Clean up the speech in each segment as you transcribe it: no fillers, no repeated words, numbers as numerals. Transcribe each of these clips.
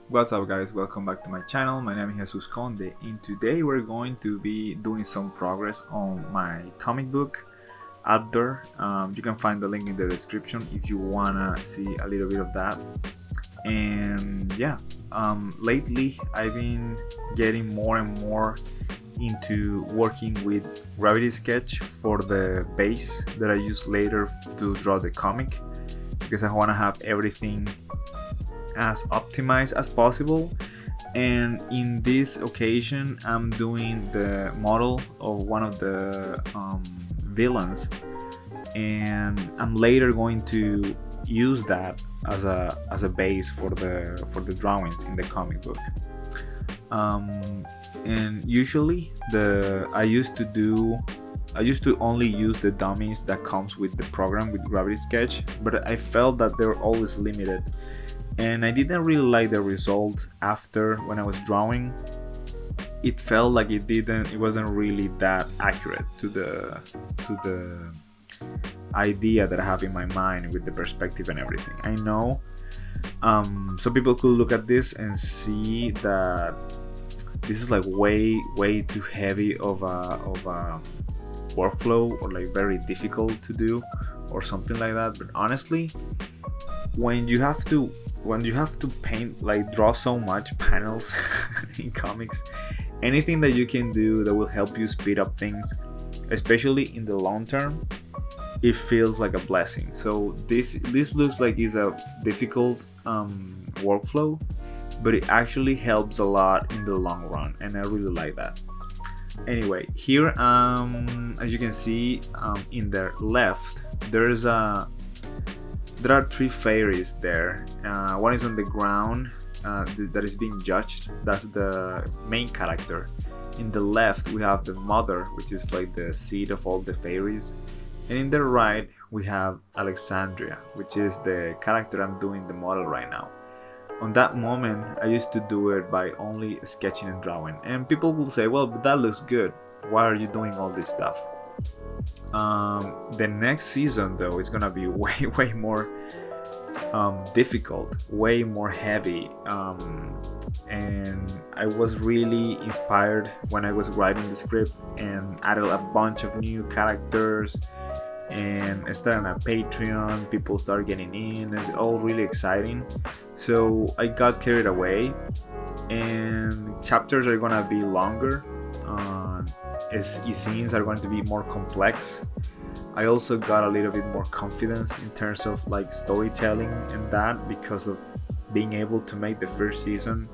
What's up guys, welcome back to my channel. My name is Jesus Conde and today we're going to be doing some progress on my comic book, Albdur. You can find the link in the description if you wanna see a little bit of that. And yeah, lately I've been getting more and more into working with Gravity Sketch for the base that I use later to draw the comic, because I want to have everything as optimized as possible. And in this occasion I'm doing the model of one of the villains, and I'm later going to use that as a base for the drawings in the comic book. And usually I used to only use the dummies that comes with the program with Gravity Sketch, but I felt that they were always limited and I didn't really like the result after. When I was drawing, it felt like it wasn't really that accurate to the idea that I have in my mind with the perspective and everything. I know so people could look at this and see that this is like way too heavy of a workflow, or like very difficult to do or something like that. But honestly, when you have to paint, like draw so much panels in comics, anything that you can do that will help you speed up things, especially in the long term, it feels like a blessing. So this looks like it's a difficult workflow, but it actually helps a lot in the long run, and I really like that. Anyway, here as you can see, in the left there are three fairies there. One is on the ground, that is being judged. That's the main character. In the left we have the mother, which is like the seed of all the fairies, and in the right we have Alexandria, which is the character I'm doing the model right now. On that moment I used to do it by only sketching and drawing, and people will say, well, but that looks good, why are you doing all this stuff? The next season though is gonna be way more difficult, way more heavy, and I was really inspired when I was writing the script and added a bunch of new characters and starting a Patreon. People start getting in. It's all really exciting, so I got carried away, and chapters are gonna be longer. Scenes are going to be more complex. I also got a little bit more confidence in terms of like storytelling and that, because of being able to make the first season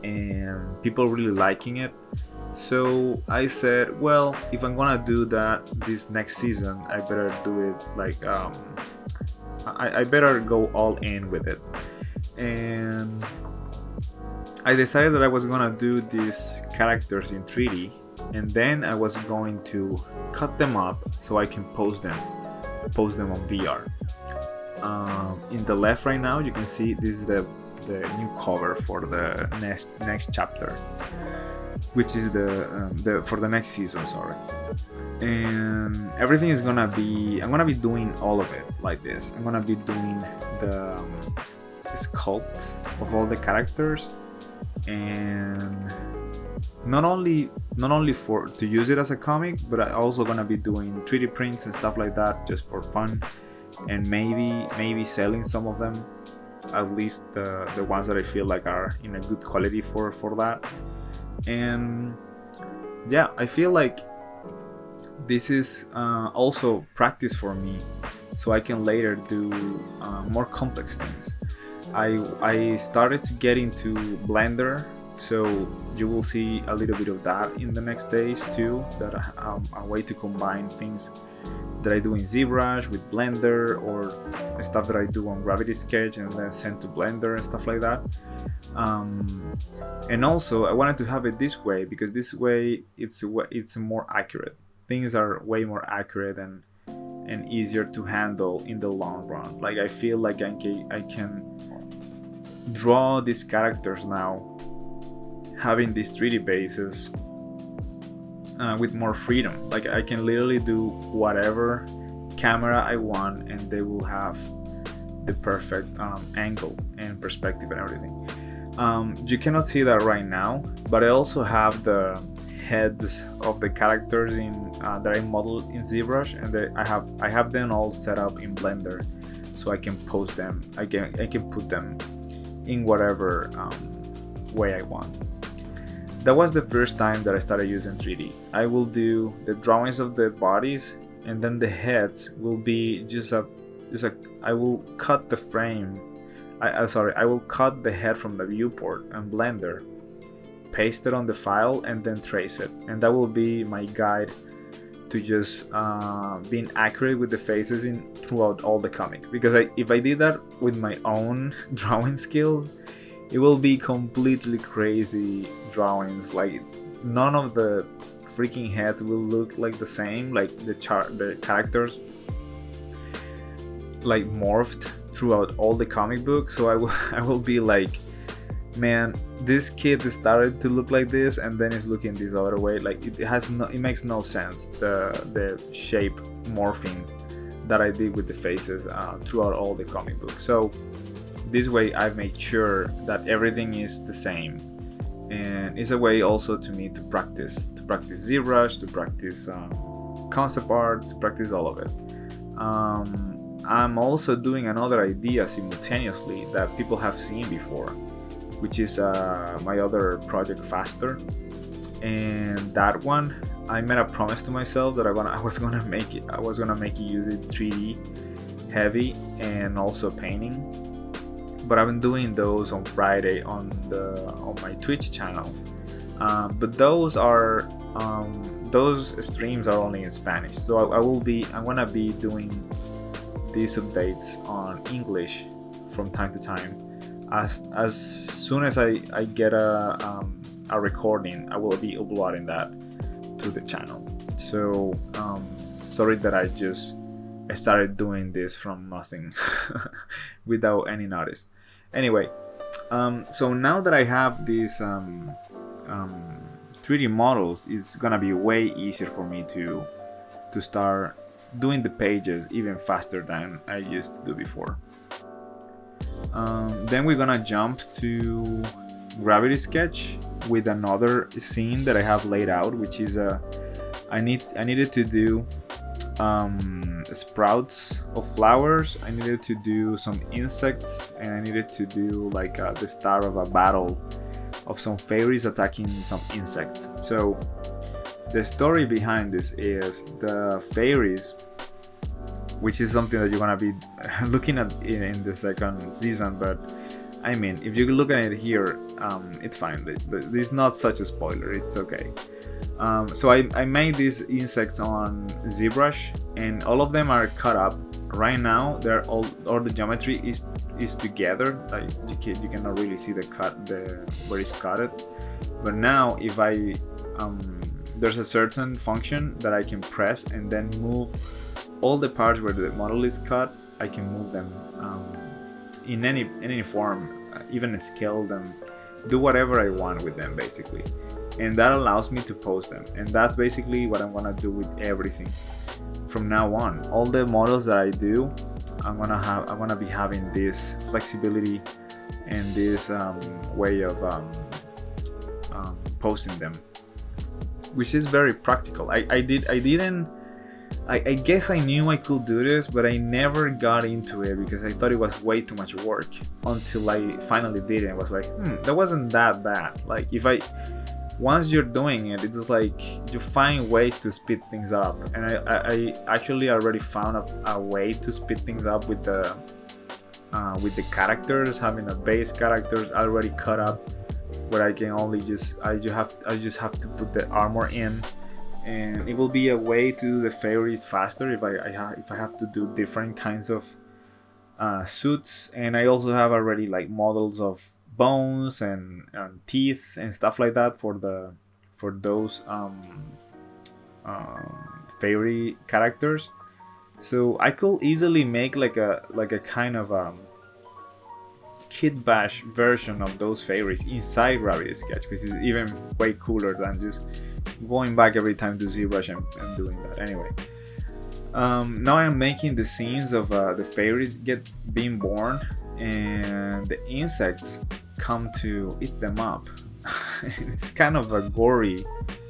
and people really liking it. So I said, well, if I'm gonna do that this next season, I better do it like I better go all in with it. And I decided that I was gonna do these characters in 3D, and then I was going to cut them up so I can post them on VR. In the left right now you can see this is the new cover for the next chapter, which is the for the next season, sorry. And everything is I'm gonna be doing all of it like this. I'm gonna be doing the sculpt of all the characters, and not only for to use it as a comic, but I also gonna be doing 3D prints and stuff like that just for fun, and maybe selling some of them, at least the ones that I feel like are in a good quality for that. And yeah, I feel like this is also practice for me, so I can later do more complex things. I started to get into Blender, so you will see a little bit of that in the next days too, that a way to combine things that I do in ZBrush with Blender, or stuff that I do on Gravity Sketch and then send to Blender and stuff like that. And also I wanted to have it this way, because this way it's more accurate. Things are way more accurate and easier to handle in the long run. Like I feel like I can draw these characters now, having these 3D bases, with more freedom. Like I can literally do whatever camera I want, and they will have the perfect angle and perspective and everything. You cannot see that right now, but I also have the heads of the characters in that I modeled in ZBrush, and I have them all set up in Blender, so I can post them. I can put them in whatever way I want. That was the first time that I started using 3D. I will do the drawings of the bodies, and then the heads will be just a I will cut the frame. I will cut the head from the viewport and Blender, paste it on the file, and then trace it. And that will be my guide to just being accurate with the faces throughout all the comic. Because if I did that with my own drawing skills, it will be completely crazy drawings. Like none of the freaking heads will look like the same. Like the characters like morphed throughout all the comic books. So I will be like, man, this kid started to look like this and then it's looking this other way. Like it makes no sense, the shape morphing that I did with the faces throughout all the comic books. So this way I make sure that everything is the same, and it's a way also to me to practice ZBrush, to practice concept art, to practice all of it. I'm also doing another idea simultaneously that people have seen before, which is my other project, Faster. And that one, I made a promise to myself that I was gonna make it use it 3D heavy and also painting. But I've been doing those on Friday on my Twitch channel. But those streams are only in Spanish, so I'm gonna be doing these updates on English from time to time. As soon as I get a recording, I will be uploading that to the channel. So sorry that I started doing this from nothing without any notice. Anyway, so now that I have these 3D models, it's gonna be way easier for me to start doing the pages even faster than I used to do before. Then we're gonna jump to Gravity Sketch with another scene that I have laid out, which is I needed to do sprouts of flowers. I needed to do some insects, and I needed to do like the start of a battle of some fairies attacking some insects. So the story behind this is the fairies, which is something that you're gonna be looking at in the second season. But I mean, if you look at it here, it's fine. There's not such a spoiler. It's okay. So I made these insects on ZBrush, and all of them are cut up. Right now, they're all the geometry is together. Like you cannot really see where it's cut. But now, if I there's a certain function that I can press and then move all the parts where the model is cut. I can move them in any form, even scale them, do whatever I want with them basically. And that allows me to post them, and that's basically what I'm gonna do with everything from now on. All the models that I do, I'm gonna be having this flexibility and this way of posting them, which is very practical. I guess I knew I could do this, but I never got into it because I thought it was way too much work until I finally did it. I was like, that wasn't that bad. Like once you're doing it, it's like you find ways to speed things up. And I actually already found a way to speed things up with the characters, having a base characters already cut up, where I can only I just have to put the armor in. And it will be a way to do the fairies faster if I have to do different kinds of suits. And I also have already like models of bones and teeth and stuff like that for those fairy characters. So I could easily make like a kind of Kit Bash version of those fairies inside Gravity Sketch, which is even way cooler than just going back every time to ZBrush and doing that. Anyway, now I'm making the scenes of the fairies being born, and the insects come to eat them up. It's kind of a gory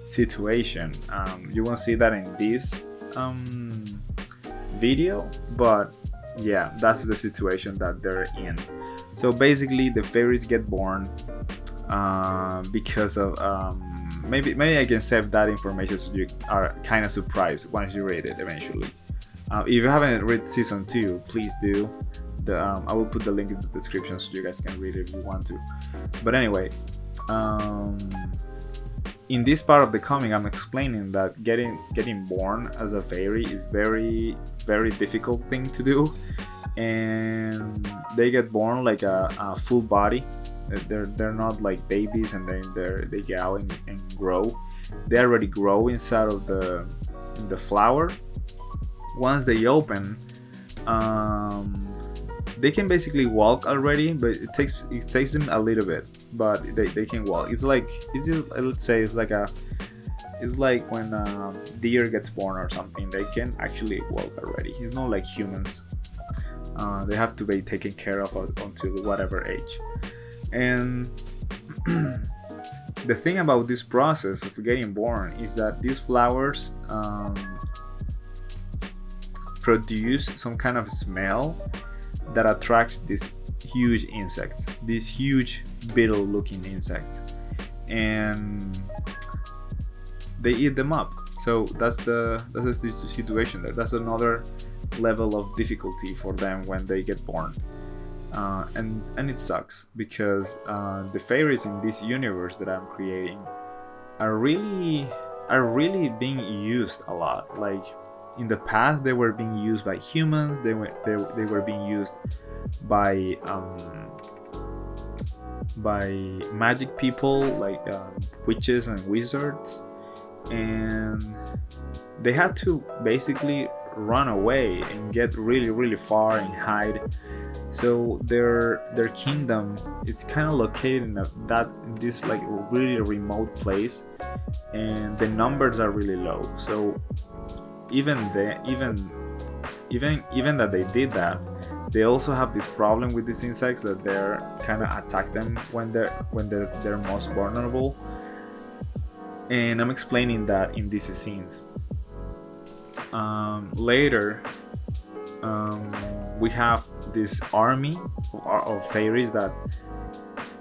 situation. You won't see that in this video, but yeah, that's the situation that they're in. So basically the fairies get born because of maybe I can save that information so you are kind of surprised once you read it eventually. If you haven't read season 2, please do. I will put the link in the description so you guys can read it if you want to. But anyway, in this part of the comic, I'm explaining that getting born as a fairy is very, very difficult thing to do, and they get born like a full body. They're not like babies and then they get out and grow. They already grow inside of the flower. Once they open, they can basically walk already, but it takes them a little bit, but they can walk. It's just, let's say it's like when a deer gets born or something. They can actually walk already. It's not like humans. They have to be taken care of until whatever age. And the thing about this process of getting born is that these flowers produce some kind of smell that attracts these huge insects, these huge beetle-looking insects, and they eat them up. So that's this situation there. That's another level of difficulty for them when they get born. And it sucks because the fairies in this universe that I'm creating are really being used a lot. Like in the past, they were being used by humans. They were being used by magic people, like witches and wizards, and they had to basically run away and get really far and hide. So their kingdom, it's kind of located in this like really remote place, and the numbers are really low. So even that they did that, they also have this problem with these insects that they're kind of attack them when they're most vulnerable. And I'm explaining that in these scenes. Later, we have this army of fairies that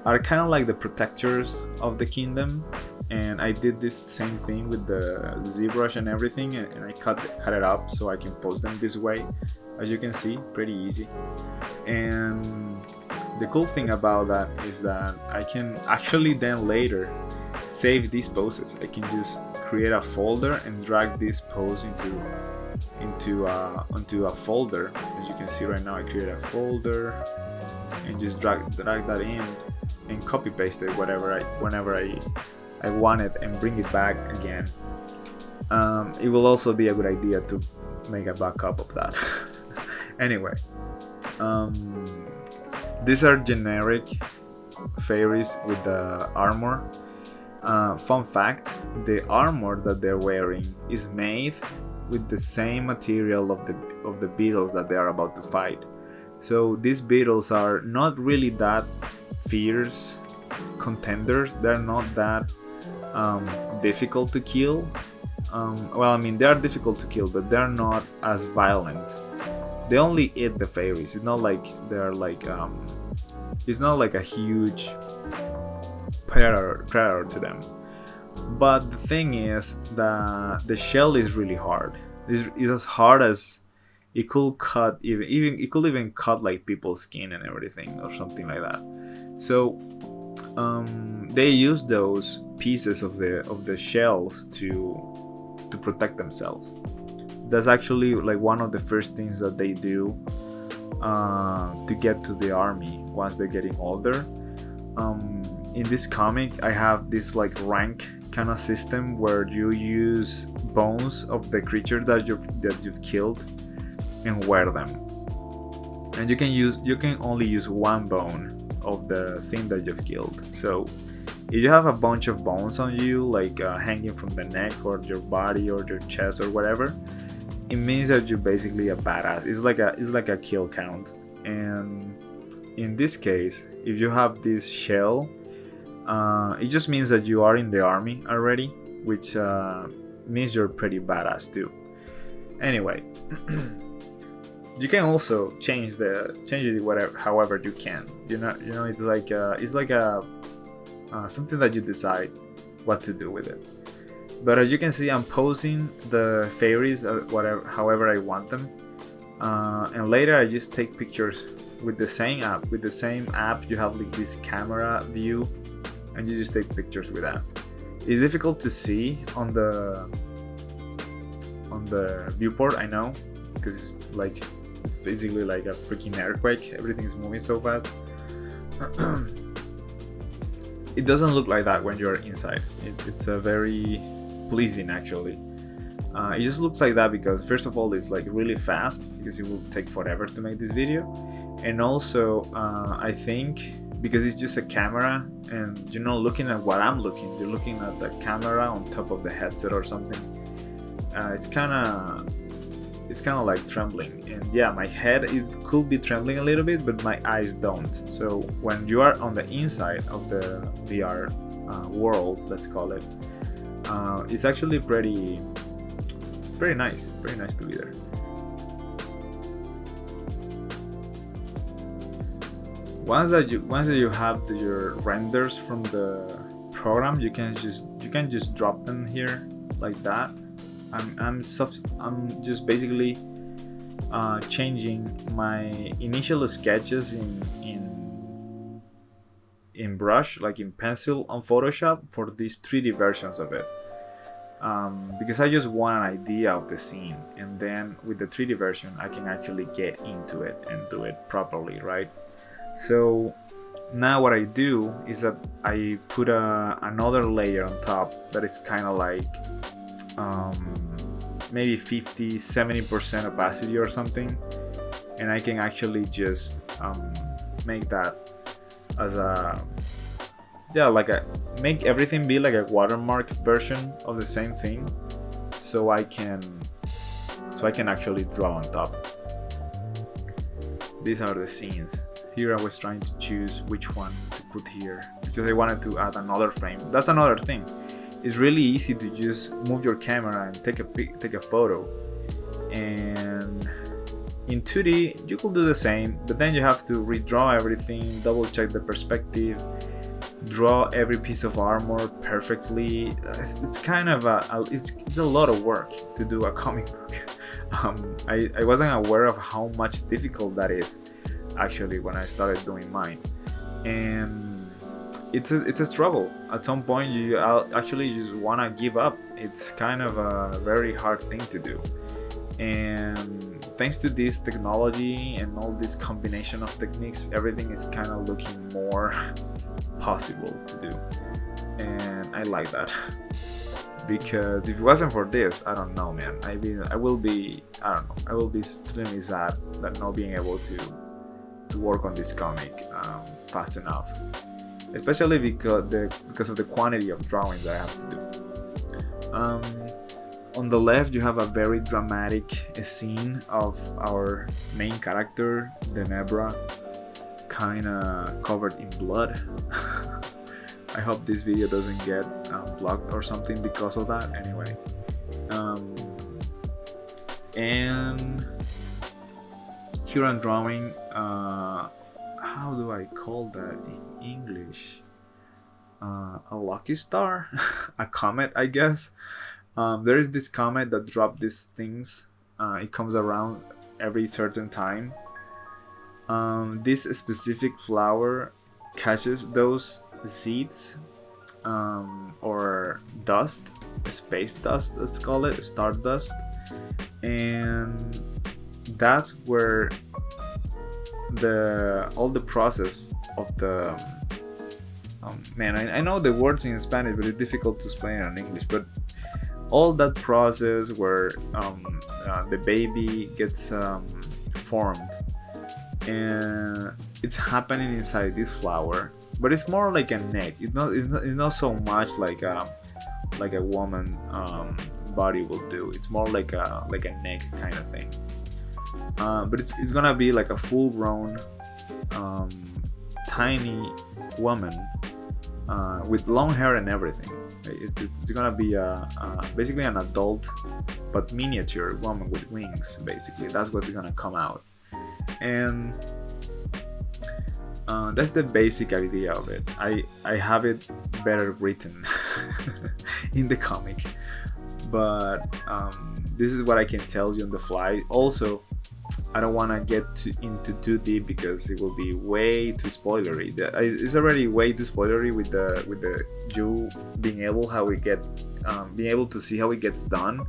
are kind of like the protectors of the kingdom, and I did this same thing with the ZBrush and everything, and I cut it up so I can post them this way. As you can see, pretty easy. And the cool thing about that is that I can actually then later save these poses. I can just create a folder and drag this pose onto a folder. As you can see right now, I create a folder and just drag that in and copy paste it whenever I want it and bring it back again. It will also be a good idea to make a backup of that. Anyway, these are generic fairies with the armor. Fun fact, the armor that they're wearing is made with the same material of the beetles that they are about to fight. So these beetles are not really that fierce contenders. They're not that difficult to kill. Well, I mean, they are difficult to kill, but they're not as violent. They only eat the fairies. It's not like they're like it's not like a huge predator to them. But the thing is that the shell is really hard. It's as hard as it could cut it could even cut like people's skin and everything or something like that. So they use those pieces of the shells to protect themselves. That's actually like one of the first things that they do to get to the army once they're getting older. In this comic, I have this like rank kind of system where you use bones of the creature that you've killed and wear them. And you can only use one bone of the thing that you've killed. So if you have a bunch of bones on you, like hanging from the neck or your body or your chest or whatever, it means that you're basically a badass. It's like a kill count. And in this case, if you have this shell, it just means that you are in the army already, which means you're pretty badass too. Anyway, you can also change it whatever, however you can. You know, it's like a something that you decide what to do with it. But as you can see, I'm posing the fairies whatever, however I want them, and later I just take pictures with the same app. With the same app, you have like this camera view, and you just take pictures with that. It's difficult to see on the viewport, I know, because it's basically like a freaking earthquake. Everything is moving so fast. It doesn't look like that when you're inside. It's a very pleasing, actually. It just looks like that because first of all, it's like really fast because it will take forever to make this video, and also I think because it's just a camera and you're not looking at what I'm looking, you're looking at the camera on top of the headset or something. It's kind of like trembling, and yeah, my head it could be trembling a little bit, but my eyes don't. So when you are on the inside of the VR world, let's call it, it's actually pretty nice to be there. Once that you have your renders from the program, you can just drop them here like that. I'm just basically changing my initial sketches in brush, like in pencil on Photoshop, for these 3D versions of it, because I just want an idea of the scene, and then with the 3D version I can actually get into it and do it properly, right? So now what I do is that I put another layer on top that is kind of like maybe 50-70% opacity or something, and I can actually just make that as make everything be like a watermark version of the same thing, so I can actually draw on top. These are the scenes. Here I was trying to choose which one to put here because I wanted to add another frame. That's another thing. It's really easy to just move your camera and take a photo, and in 2D you could do the same, but then you have to redraw everything, double check the perspective, draw every piece of armor perfectly. It's kind of it's a lot of work to do a comic book. I wasn't aware of how much difficult that is actually when I started doing mine, and it's a struggle. At some point you actually just want to give up. It's kind of a very hard thing to do, and thanks to this technology and all this combination of techniques, everything is kind of looking more possible to do, and I like that. Because if it wasn't for this, I don't know, man, I will be extremely sad that not being able to work on this comic fast enough, especially because of the quantity of drawing that I have to do. On the left you have a very dramatic scene of our main character, Denebra, kinda covered in blood. I hope this video doesn't get blocked or something because of that. Anyway, and here I'm drawing how do I call that in English? A lucky star? A comet, I guess. There is this comet that dropped these things. It comes around every certain time. This specific flower catches those seeds or dust, space dust, let's call it, star dust, and that's where all the process of the man, I know the words in Spanish, but it's difficult to explain it in English, but all that process where the baby gets formed, and it's happening inside this flower, but it's more like an egg. It's not so much like a woman body will do. It's more like an egg kind of thing. But it's gonna be like a full grown tiny woman with long hair and everything. It's gonna be basically an adult but miniature woman with wings. Basically, that's what's gonna come out, and that's the basic idea of it. I have it better written in the comic, but this is what I can tell you on the fly. Also, I don't want to get into too deep because it will be way too spoilery. It's already way too spoilery with the you being able to see how it gets done,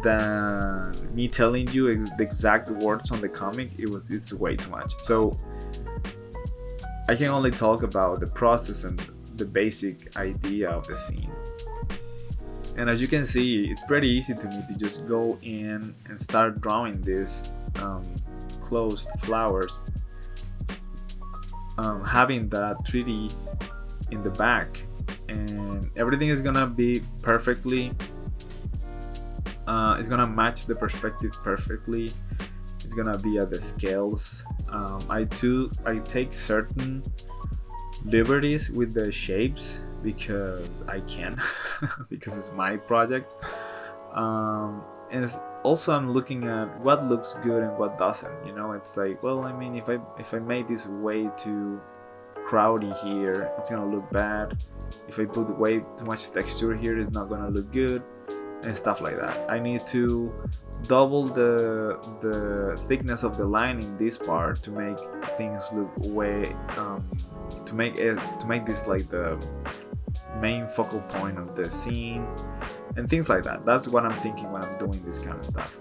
than me telling you the exact words on the comic. It's way too much. So I can only talk about the process and the basic idea of the scene. And as you can see, it's pretty easy to me to just go in and start drawing these closed flowers, having that 3D in the back, and everything is gonna be perfectly, it's gonna match the perspective perfectly. It's gonna be at the scales. I take certain liberties with the shapes because I can, because it's my project. And also I'm looking at what looks good and what doesn't. You know, it's like, well, I mean, if I made this way too crowdy here, it's gonna look bad. If I put way too much texture here, it's not gonna look good, and stuff like that. I need to double the thickness of the line in this part to make things look way to make this like the main focal point of the scene and things like that. That's what I'm thinking when I'm doing this kind of stuff.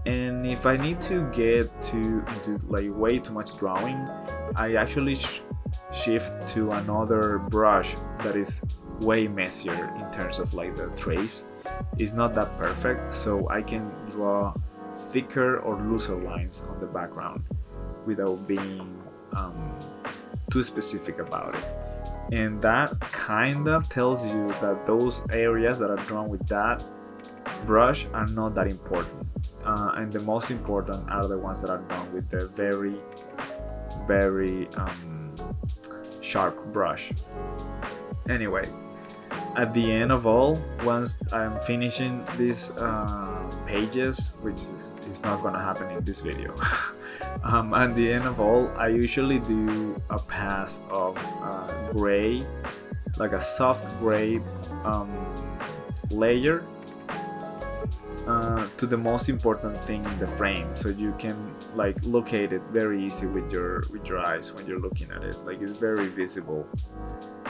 And if I need to get into like way too much drawing, I actually shift to another brush that is way messier in terms of like the trace. It's not that perfect, so I can draw thicker or looser lines on the background without being too specific about it. And that kind of tells you that those areas that are drawn with that brush are not that important, and the most important are the ones that are done with the very, very sharp brush. Anyway, at the end of all, once I'm finishing these pages, which is not gonna happen in this video, at the end of all, I usually do a pass of gray, like a soft gray layer to the most important thing in the frame, so you can like locate it very easy with your eyes when you're looking at it. Like, it's very visible,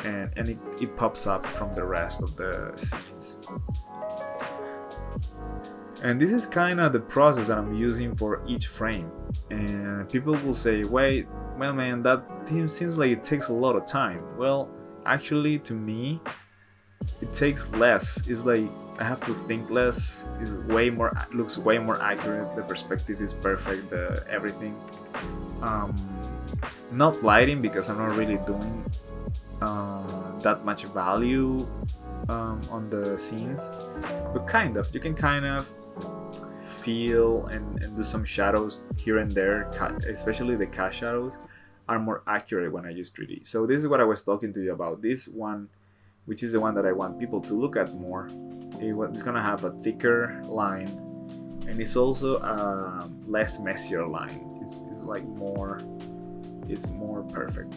and it pops up from the rest of the scenes. And this is kind of the process that I'm using for each frame. And people will say, wait, well man, that seems like it takes a lot of time. Well, actually, to me, it takes less. It's like I have to think less. It's way more, looks way more accurate. The perspective is perfect. Everything. Not lighting, because I'm not really doing that much value on the scenes, but kind of. You can kind of feel and do some shadows here and there, especially the cast shadows are more accurate when I use 3D. So this is what I was talking to you about. This one, which is the one that I want people to look at more, it's gonna have a thicker line, and it's also a less messier line. It's like more, it's more perfect.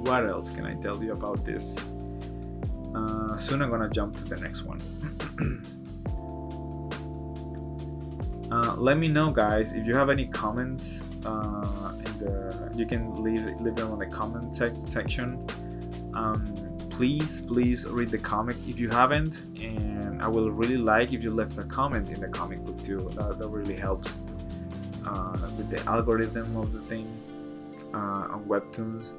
What else can I tell you about this? Soon I'm gonna jump to the next one. Let me know, guys, if you have any comments. You can leave them on the comment section. Please read the comic if you haven't, and I will really like if you left a comment in the comic book too. That really helps with the algorithm of the thing on Webtoons.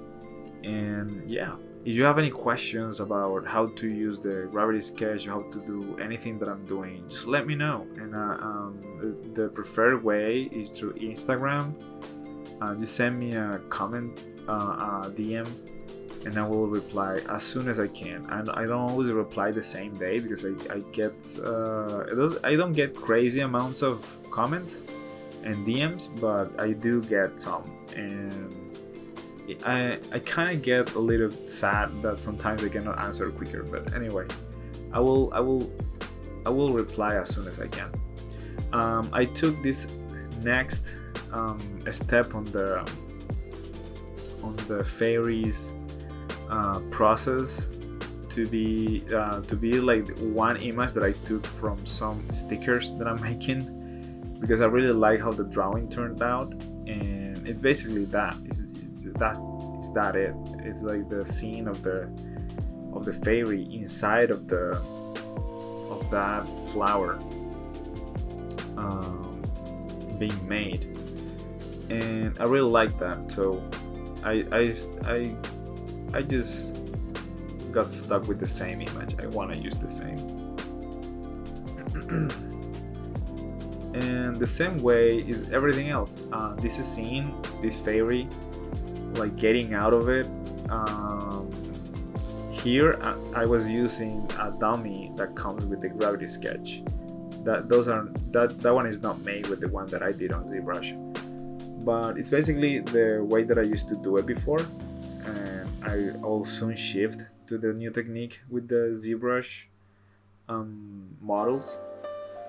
And yeah, if you have any questions about how to use the gravity sketch, how to do anything that I'm doing, just let me know. And the preferred way is through Instagram. Just send me a comment, a DM, and I will reply as soon as I can. I don't always reply the same day, because I don't get crazy amounts of comments, and DMs, but I do get some, and I kind of get a little sad that sometimes I cannot answer quicker. But anyway, I will reply as soon as I can. I took this next step on the fairies process to be like one image that I took from some stickers that I'm making, because I really like how the drawing turned out, and it's basically that. It's like the scene of the fairy inside of that flower being made, and I really like that. So I just got stuck with the same image. I want to use the same. And the same way is everything else. This is scene, this fairy, like getting out of it. Here I was using a dummy that comes with the gravity sketch. That one is not made with the one that I did on ZBrush, but it's basically the way that I used to do it before, and I'll soon shift to the new technique with the ZBrush models.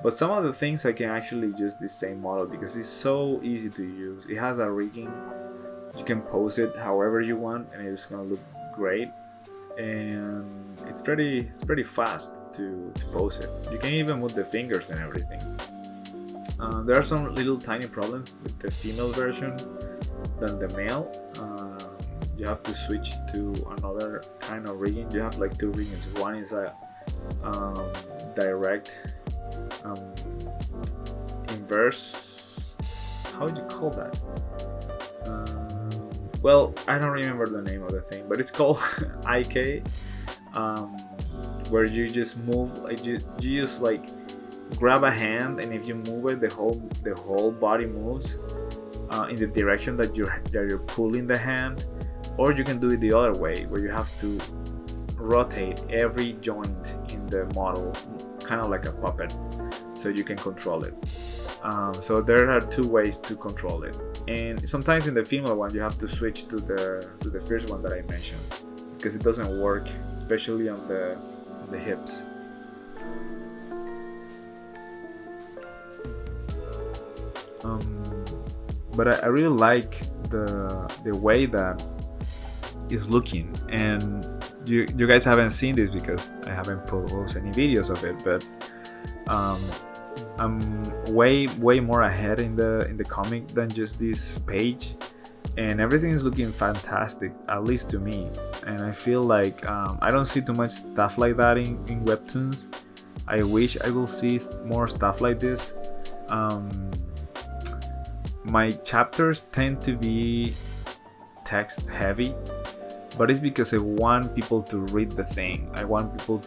But some of the things I can actually use the same model because it's so easy to use. It has a rigging. You can pose it however you want, and it's gonna look great. And it's pretty fast to pose it. You can even move the fingers and everything. There are some little tiny problems with the female version than the male. You have to switch to another kind of rigging. You have like two riggings. One is a direct inverse. How would you call that? Well, I don't remember the name of the thing, but it's called IK, where you just move, like you just like grab a hand, and if you move it, the whole body moves in the direction that you're pulling the hand. Or you can do it the other way, where you have to rotate every joint in the model, kind of like a puppet, so you can control it. So there are two ways to control it, and sometimes in the female one you have to switch to the first one that I mentioned, because it doesn't work, especially on the hips. But I really like the way that is looking, and you guys haven't seen this because I haven't posted any videos of it, but I'm way more ahead in the comic than just this page, and everything is looking fantastic, at least to me. And I feel like I don't see too much stuff like that in Webtoons. I wish I will see more stuff like this. My chapters tend to be text heavy, but it's because I want people to read the thing. I want people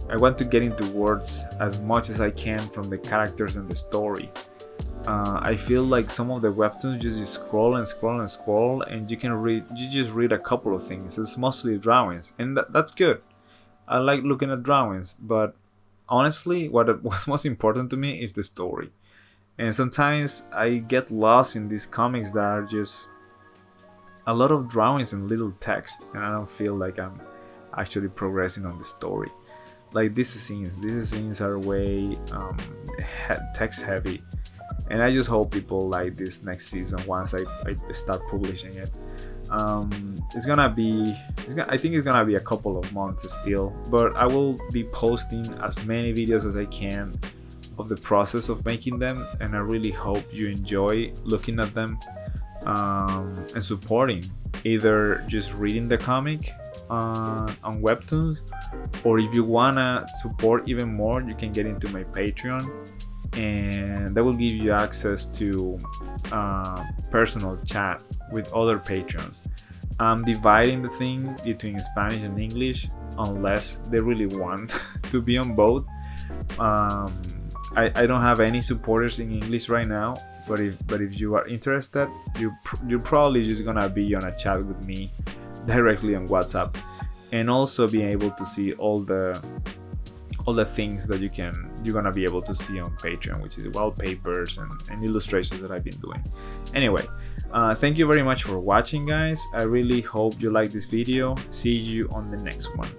I want to get into words as much as I can from the characters and the story. I feel like some of the webtoons just scroll and scroll and scroll, and you just read a couple of things. It's mostly drawings, and that's good. I like looking at drawings, but honestly, what's most important to me is the story. And sometimes I get lost in these comics that are just a lot of drawings and little text, and I don't feel like I'm actually progressing on the story. Like these scenes are way text heavy, and I just hope people like this next season once I start publishing it. I think it's gonna be a couple of months still, but I will be posting as many videos as I can of the process of making them, and I really hope you enjoy looking at them and supporting, either just reading the comic on Webtoons, or if you wanna support even more, you can get into my Patreon, and that will give you access to personal chat with other patrons. I'm dividing the thing between Spanish and English unless they really want to be on both. I don't have any supporters in English right now, but if you are interested, you're probably just gonna be on a chat with me directly on WhatsApp, and also being able to see all the all the things that you're gonna be able to see on Patreon, which is wallpapers and illustrations that I've been doing. Anyway, thank you very much for watching, guys. I really hope you like this video. See you on the next one.